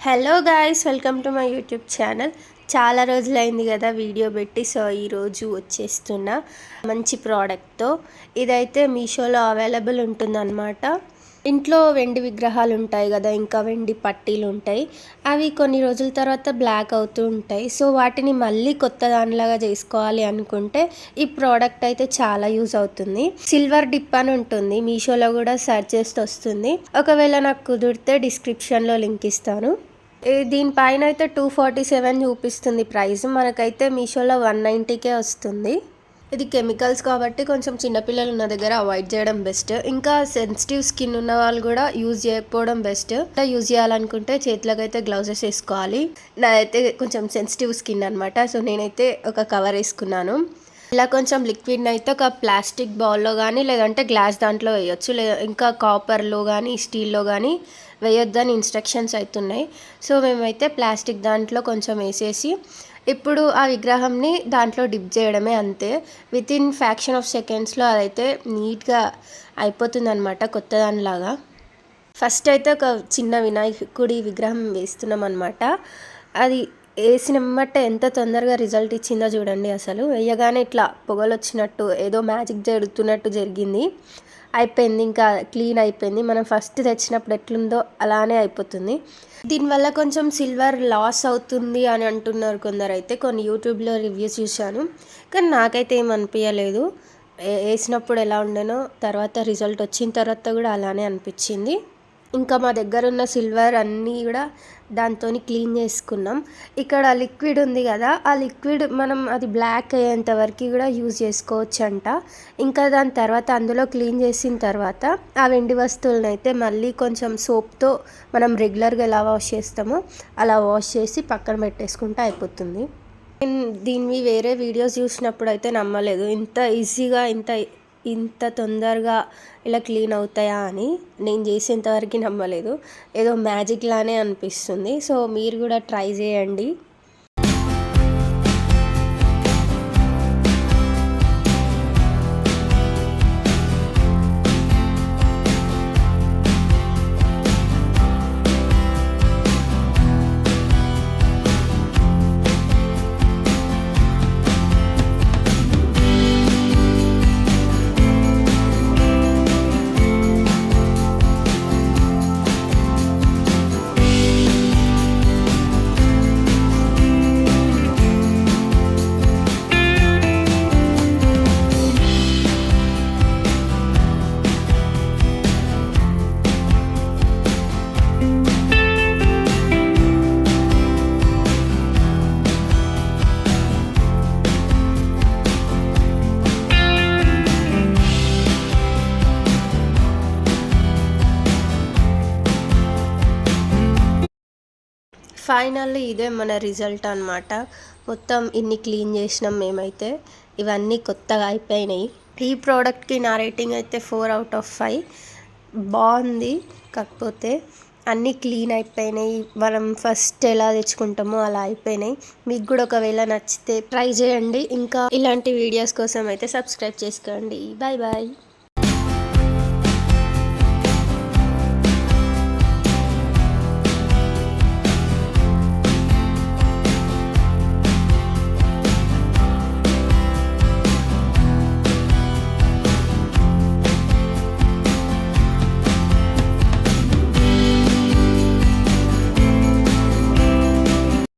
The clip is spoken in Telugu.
Hello guys, welcome to my YouTube channel. చాలా రోజులైంది కదా వీడియో పెట్టి. సో ఈరోజు వచ్చేస్తున్న మంచి ప్రోడక్ట్తో. ఇదైతే మీషోలో అవైలబుల్ ఉంటుందన్నమాట. ఇంట్లో వెండి విగ్రహాలు ఉంటాయి కదా, ఇంకా వెండి పట్టీలు ఉంటాయి. అవి కొన్ని రోజుల తర్వాత బ్లాక్ అవుతూ ఉంటాయి. సో వాటిని మళ్ళీ కొత్త దానిలాగా చేసుకోవాలి అనుకుంటే ఈ ప్రోడక్ట్ అయితే చాలా యూజ్ అవుతుంది. సిల్వర్ డిప్ అని ఉంటుంది, మీషోలో కూడా సెర్చ్ చేస్తే వస్తుంది. ఒకవేళ నాకు కుదిరితే డిస్క్రిప్షన్లో లింక్ ఇస్తాను. దీనిపైన అయితే 247 చూపిస్తుంది ప్రైస్. మనకైతే మీషోలో 190కే వస్తుంది. ఇది కెమికల్స్ కాబట్టి కొంచెం చిన్నపిల్లలు ఉన్న దగ్గర అవాయిడ్ చేయడం బెస్ట్. ఇంకా సెన్సిటివ్ స్కిన్ ఉన్న వాళ్ళు కూడా యూజ్ చేయకపోవడం బెస్ట్. యూజ్ చేయాలనుకుంటే చేతులకు అయితే గ్లౌజెస్ వేసుకోవాలి. నాదైతే కొంచెం సెన్సిటివ్ స్కిన్ అనమాట. సో నేనైతే ఒక కవర్ వేసుకున్నాను. ఇలా కొంచెం లిక్విడ్ని అయితే ఒక ప్లాస్టిక్ బౌల్లో కానీ లేదంటే గ్లాస్ దాంట్లో వేయొచ్చు. లేదా ఇంకా కాపర్లో కానీ స్టీల్లో కానీ వేయొద్దని ఇన్స్ట్రక్షన్స్ అవుతున్నాయి. సో మేమైతే ప్లాస్టిక్ దాంట్లో కొంచెం వేసేసి ఇప్పుడు ఆ విగ్రహంని దాంట్లో డిప్ చేయడమే, అంతే. వితిన్ ఫ్యాక్షన్ ఆఫ్ సెకండ్స్లో అదైతే నీట్గా అయిపోతుంది అనమాట, కొత్త దానిలాగా. ఫస్ట్ అయితే ఒక చిన్న వినాయకుడి విగ్రహం వేస్తున్నాం అనమాట. అది వేసినమ్మట ఎంత తొందరగా రిజల్ట్ ఇచ్చిందో చూడండి. అసలు వేయగానే ఇట్లా పొగలు వచ్చినట్టు ఏదో మ్యాజిక్ జరుగుతున్నట్టు జరిగింది. అయిపోయింది, ఇంకా క్లీన్ అయిపోయింది. మనం ఫస్ట్ తెచ్చినప్పుడు ఎట్లుందో అలానే అయిపోతుంది. దీనివల్ల కొంచెం సిల్వర్ లాస్ అవుతుంది అని అంటున్నారు కొందరు. అయితే కొన్ని యూట్యూబ్లో రివ్యూస్ చూశాను, కానీ నాకైతే ఏం అనిపించలేదు. వేసినప్పుడు ఎలా ఉండేనో తర్వాత రిజల్ట్ వచ్చిన తర్వాత కూడా అలానే అనిపించింది. ఇంకా మా దగ్గర ఉన్న సిల్వర్ అన్నీ కూడా దాంతో క్లీన్ చేసుకున్నాం. ఇక్కడ లిక్విడ్ ఉంది కదా, ఆ లిక్విడ్ మనం అది బ్లాక్ అయ్యేంత వరకు కూడా యూజ్ చేసుకోవచ్చు అంట. ఇంకా దాని తర్వాత అందులో క్లీన్ చేసిన తర్వాత ఆ వెండి వస్తువులను అయితే మళ్ళీ కొంచెం సోప్తో మనం రెగ్యులర్గా ఎలా వాష్ చేస్తామో అలా వాష్ చేసి పక్కన పెట్టేసుకుంటే అయిపోతుంది. నేను దీనివి వేరే వీడియోస్ చూసినప్పుడు అయితే నమ్మలేదు, ఇంత ఈజీగా ఇంత తొందరగా ఇలా క్లీన్ అవుతాయా అని. నేను చేసేంతవరకు నమ్మలేదు, ఏదో మ్యాజిక్ లానే అనిపిస్తుంది. సో మీరు కూడా ట్రై చేయండి. ఫైనల్లీ ఇదే మన రిజల్ట్ అనమాట. మొత్తం ఇన్ని క్లీన్ చేసినాం మేమైతే. ఇవన్నీ కొత్తగా అయిపోయినాయి. ఈ ప్రోడక్ట్కి నా రేటింగ్ అయితే 4/5. బాగుంది, కాకపోతే అన్నీ క్లీన్ అయిపోయినాయి. మనం ఫస్ట్ ఎలా తెచ్చుకుంటామో అలా అయిపోయినాయి. మీకు కూడా ఒకవేళ నచ్చితే ట్రై చేయండి. ఇంకా ఇలాంటి వీడియోస్ కోసం అయితే సబ్స్క్రైబ్ చేసుకోండి. Bye bye.